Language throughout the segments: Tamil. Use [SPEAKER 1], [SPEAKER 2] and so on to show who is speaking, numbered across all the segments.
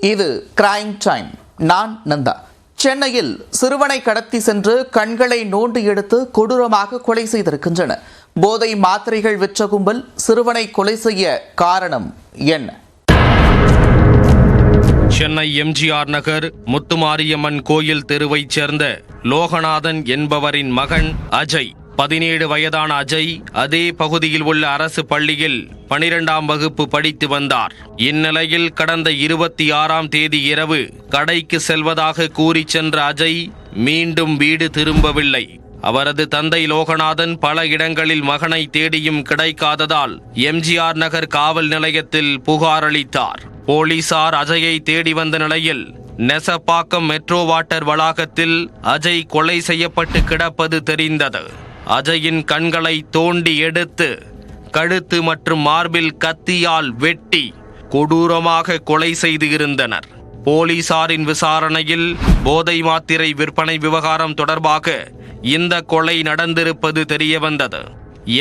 [SPEAKER 1] இது கிரைம் டைம். நான் நந்தா. சென்னையில் சிறுவனை கடத்தி சென்று கண்களை நோண்டி எடுத்து கொடூரமாக கொலை செய்திருக்கின்றனர். போதை மாத்திரைகள் விற்ற கும்பல் சிறுவனை கொலை செய்ய காரணம் என்ன?
[SPEAKER 2] சென்னை எம்ஜிஆர் நகர் முத்துமாரியம்மன் கோயில் தெருவைச் சேர்ந்த லோகநாதன் என்பவரின் மகன் அஜய். 17 வயதான அஜய் அதே பகுதியில் உள்ள அரசு பள்ளியில் 12ஆம் வகுப்பு படித்து வந்தார். இந்நிலையில் கடந்த 26ஆம் தேதி இரவு கடைக்கு செல்வதாக கூறி சென்ற அஜய் மீண்டும் வீடு திரும்பவில்லை. அவரது தந்தை லோகநாதன் பல இடங்களில் மகனை தேடியும் கிடைக்காததால் எம்ஜிஆர் நகர் காவல் நிலையத்தில் புகார் அளித்தார். போலீசார் அஜயை தேடி வந்த நிலையில் நெசப்பாக்கம் மெட்ரோ வாட்டர் வளாகத்தில் அஜய் கொலை செய்யப்பட்டு கிடப்பது தெரிந்தது. அஜயின் கண்களை தோண்டி எடுத்து கழுத்து மற்றும் மார்பில் கத்தியால் வெட்டி கொடூரமாக கொலை செய்து இருந்தனர். போலீசாரின் விசாரணையில் போதை மாத்திரை விற்பனை விவகாரம் தொடர்பாக இந்த கொலை நடந்திருப்பது தெரியவந்தது.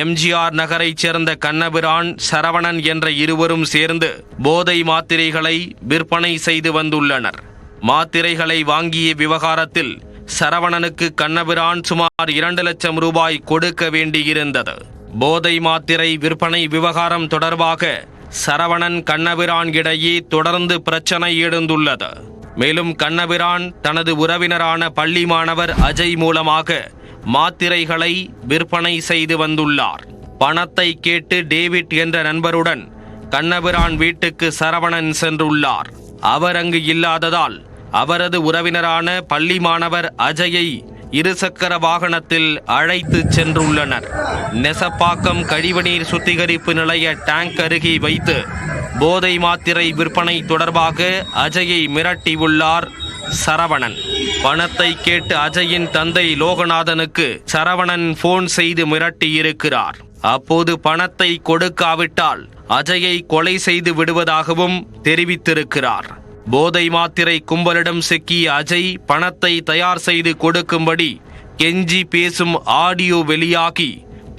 [SPEAKER 2] எம்ஜிஆர் நகரைச் சேர்ந்த கண்ணபிரான், சரவணன் என்ற இருவரும் சேர்ந்து போதை மாத்திரைகளை விற்பனை செய்து வந்துள்ளனர். மாத்திரைகளை வாங்கிய விவகாரத்தில் சரவணனுக்கு கண்ணபிரான் சுமார் 2 லட்சம் ரூபாய் கொடுக்க வேண்டியிருந்தது. போதை மாத்திரை விற்பனை விவகாரம் தொடர்பாக சரவணன் கண்ணபிரான் இடையே தொடர்ந்து பிரச்சனை எழுந்துள்ளது. மேலும் கண்ணபிரான் தனது உறவினரான பள்ளி மாணவர் அஜய் மூலமாக மாத்திரைகளை விற்பனை செய்து வந்துள்ளார். பணத்தை கேட்டு டேவிட் என்ற நண்பருடன் கண்ணபிரான் வீட்டுக்கு சரவணன் சென்றுள்ளார். அவர் அங்கு இல்லாததால் அவரது உறவினரான பள்ளி மாணவர் அஜயை இருசக்கர வாகனத்தில் அழைத்து சென்றுள்ளனர். நெசப்பாக்கம் கழிவுநீர் சுத்திகரிப்பு நிலைய டேங்க் அருகே வைத்து போதை மாத்திரை விற்பனை தொடர்பாக அஜயை மிரட்டியுள்ளார் சரவணன். பணத்தை கேட்டு அஜயின் தந்தை லோகநாதனுக்கு சரவணன் போன் செய்து மிரட்டியிருக்கிறார். அப்போது பணத்தை கொடுக்காவிட்டால் அஜயை கொலை செய்து விடுவதாகவும் தெரிவித்திருக்கிறார். போதை மாத்திரை கும்பலிடம் சிக்கிய அஜய் பணத்தை தயார் செய்து கொடுக்கும்படி கெஞ்சி பேசும் ஆடியோ வெளியாகி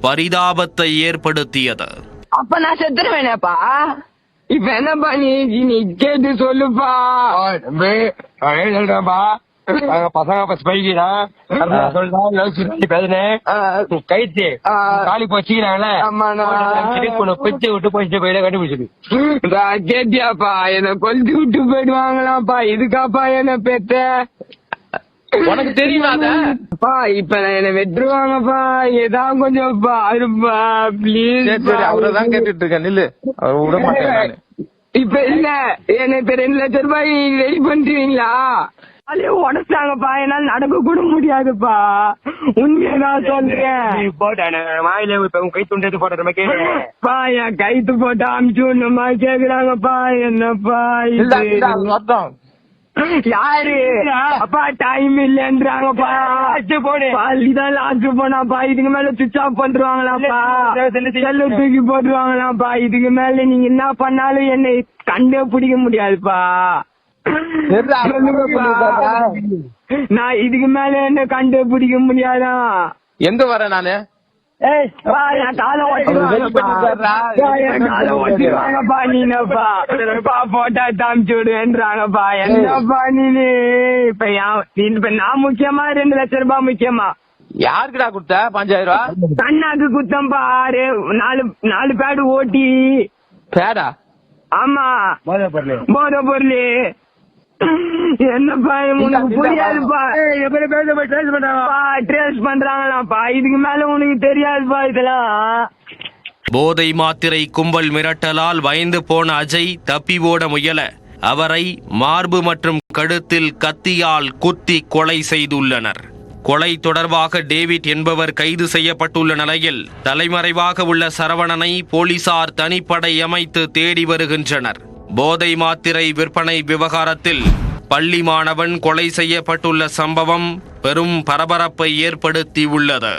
[SPEAKER 2] பரிதாபத்தை ஏற்படுத்தியது.
[SPEAKER 3] அப்ப நான் செத்துருவேனேப்பா. இப்ப என்னப்பா நீ கேட்டு சொல்லுப்பா.
[SPEAKER 4] பசங்க ஸ்பைக்கிறா கைத்து காலி போச்சுக்கிறாங்களே பிச்சு விட்டு போயிட்டு போயிட கண்டுபிடிச்சிது.
[SPEAKER 3] கேட்டியாப்பா, என்ன கொல்தி விட்டு போயிடுவாங்களாப்பா. இதுக்காப்பா என்ன பெத்த
[SPEAKER 4] உனக்கு தெரியுமாப்பா?
[SPEAKER 3] இப்ப என்ன வெட்டுருவாங்கப்பா. ஏதாவது கொஞ்சம் பாருப்பா பிளீஸ்.
[SPEAKER 4] அவரதான் கேட்டுட்டு இருக்கேன், நில்லு. அவர் விட மாட்டேன்.
[SPEAKER 3] இப்ப இல்ல, என்ன இப்ப 2 லட்சம் ரூபாய் ரெடி பண்ணிடுவீங்களா? அதே உடச்சாங்கப்பா, என்னால நடக்க கூட முடியாதுப்பா. உண்மையதான் சொல்றேன்.
[SPEAKER 4] வாயில கை துண்டது போட்ட
[SPEAKER 3] கேப்பா, என் கைத்து போட்டு அமுச்சு ஒண்ணுமா கேக்குறாங்கப்பா. என்னப்பா
[SPEAKER 4] மொத்தம்
[SPEAKER 3] யாரு அப்பா டைம் இல்லன்றாங்கப்பா. இதான் லாஸ்ட் போனாப்பா. இதுக்கு மேல சுவிட்ச் ஆஃப் பண்றாங்களாப்பா, செல்ல தூக்கி போட்டுருவாங்களாப்பா. இதுக்கு மேல நீங்க என்ன பண்ணாலும் என்னை கண்டே பிடிக்க முடியாதுப்பா. நான் இதுக்கு மேல என்ன கண்டு பிடிக்க முடியாதான்.
[SPEAKER 4] எங்க வர நானு
[SPEAKER 3] போட்டா தாமிச்சு விடுவேன்றாங்கப்பா. என்னப்பா நீ இப்ப நான் முக்கியமா 2 லட்சம் ரூபாய் முக்கியமா?
[SPEAKER 4] யாருக்குடா குடுத்த 5000 ரூபாய்?
[SPEAKER 3] கண்ணாக்கு குத்தம்பா. 4 பேடு ஓட்டி
[SPEAKER 4] பேடா?
[SPEAKER 3] ஆமா, போத பொருள். என்னப்பா உனக்கு புரியாதுப்பா. ட்ரேஸ் பண்றாங்களாப்பா. இதுக்கு மேல உனக்கு தெரியாதுப்பா இதெல்லாம்.
[SPEAKER 2] போதை மாத்திரை கும்பல் மிரட்டலால் பயந்து போன அஜய் தப்பி ஓட முயல அவரை மார்பு மற்றும் கழுத்தில் கத்தியால் குத்தி கொலை செய்துள்ளனர். கொலை தொடர்பாக டேவிட் என்பவர் கைது செய்யப்பட்டுள்ள நிலையில் தலைமறைவாக உள்ள சரவணனை போலீசார் தனிப்படை அமைத்து தேடி வருகின்றனர். போதை மாத்திரை விற்பனை விவகாரத்தில் பள்ளி மாணவன் கொலை செய்யப்பட்டுள்ள சம்பவம் பெரும் பரபரப்பை ஏற்படுத்தியுள்ளது.